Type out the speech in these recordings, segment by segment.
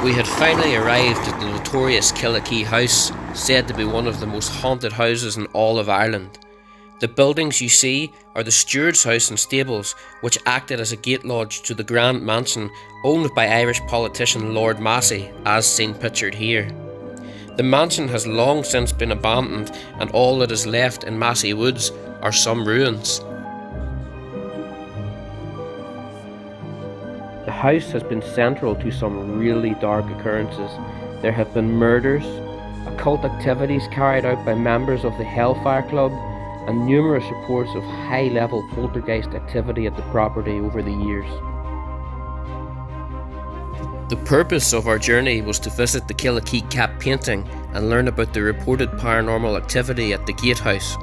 We had finally arrived at the notorious Killakee house, said to be one of the most haunted houses in all of Ireland. The buildings you see are the steward's house and stables, which acted as a gate lodge to the grand mansion owned by Irish politician Lord Massey, as seen pictured here. The mansion has long since been abandoned, and all that is left in Massey Woods are some ruins. The house has been central to some really dark occurrences. There have been murders, occult activities carried out by members of the Hellfire Club, and numerous reports of high-level poltergeist activity at the property over the years. The purpose of our journey was to visit the Killakee cap painting and learn about the reported paranormal activity at the gatehouse.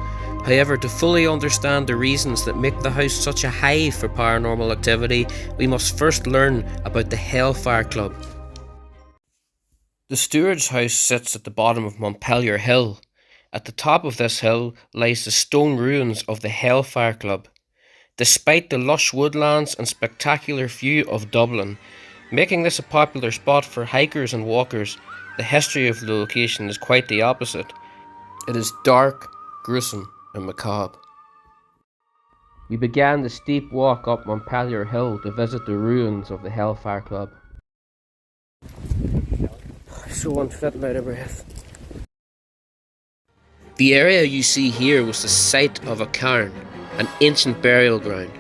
However, to fully understand the reasons that make the house such a hive for paranormal activity, we must first learn about the Hellfire Club. The steward's house sits at the bottom of Montpelier Hill. At the top of this hill lies the stone ruins of the Hellfire Club. Despite the lush woodlands and spectacular view of Dublin, making this a popular spot for hikers and walkers, the history of the location is quite the opposite. It is dark, gruesome, and macabre. We began the steep walk up Montpelier Hill to visit the ruins of the Hellfire Club. So unfit and out of breath. The area you see here was the site of a cairn, an ancient burial ground.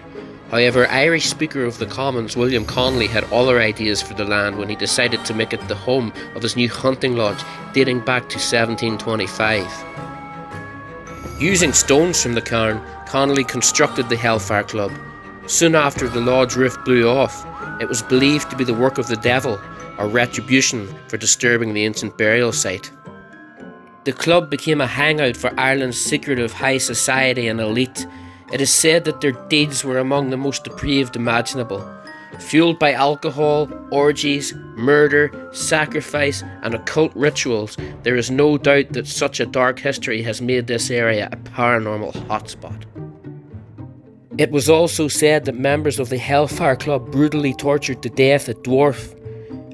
However, Irish Speaker of the Commons William Connolly had other ideas for the land when he decided to make it the home of his new hunting lodge dating back to 1725. Using stones from the cairn, Connolly constructed the Hellfire Club. Soon after the lodge roof blew off, it was believed to be the work of the devil, or retribution for disturbing the ancient burial site. The club became a hangout for Ireland's secretive high society and elite. It is said that their deeds were among the most depraved imaginable. Fueled by alcohol, orgies, murder, sacrifice, and occult rituals, there is no doubt that such a dark history has made this area a paranormal hotspot. It was also said that members of the Hellfire Club brutally tortured to death a dwarf.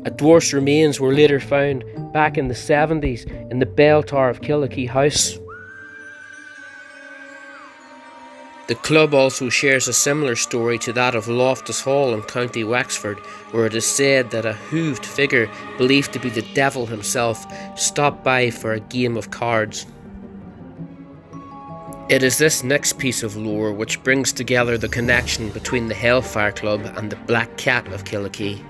A dwarf's remains were later found back in the 70s in the bell tower of Killakee House. The club also shares a similar story to that of Loftus Hall in County Wexford, where it is said that a hooved figure believed to be the devil himself stopped by for a game of cards. It is this next piece of lore which brings together the connection between the Hellfire Club and the Black Cat of Killakee.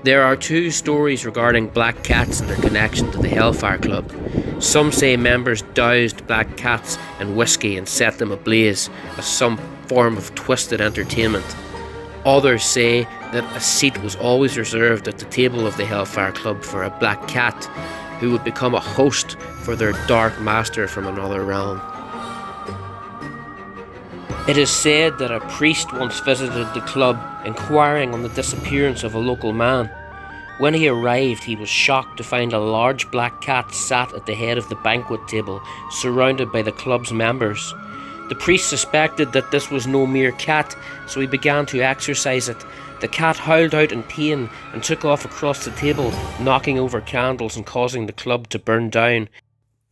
There are two stories regarding black cats and their connection to the Hellfire Club. Some say members doused black cats in whiskey and set them ablaze as some form of twisted entertainment. Others say that a seat was always reserved at the table of the Hellfire Club for a black cat who would become a host for their dark master from another realm. It is said that a priest once visited the club inquiring on the disappearance of a local man. When he arrived, he was shocked to find a large black cat sat at the head of the banquet table, surrounded by the club's members. The priest suspected that this was no mere cat, so he began to exorcise it. The cat howled out in pain and took off across the table, knocking over candles and causing the club to burn down.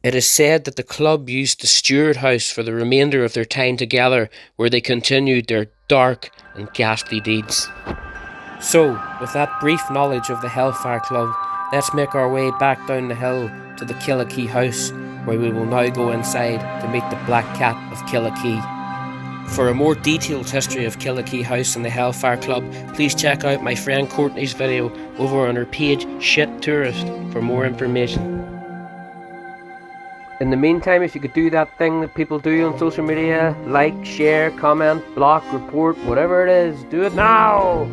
It is said that the club used the steward house for the remainder of their time together, where they continued their dark and ghastly deeds. So, with that brief knowledge of the Hellfire Club, let's make our way back down the hill to the Killakee house, where we will now go inside to meet the Black Cat of Killakee. For a more detailed history of Killakee House and the Hellfire Club, please check out my friend Courtney's video over on her page Shit Tourist for more information. In the meantime, if you could do that thing that people do on social media, like, share, comment, block, report, whatever it is, do it now!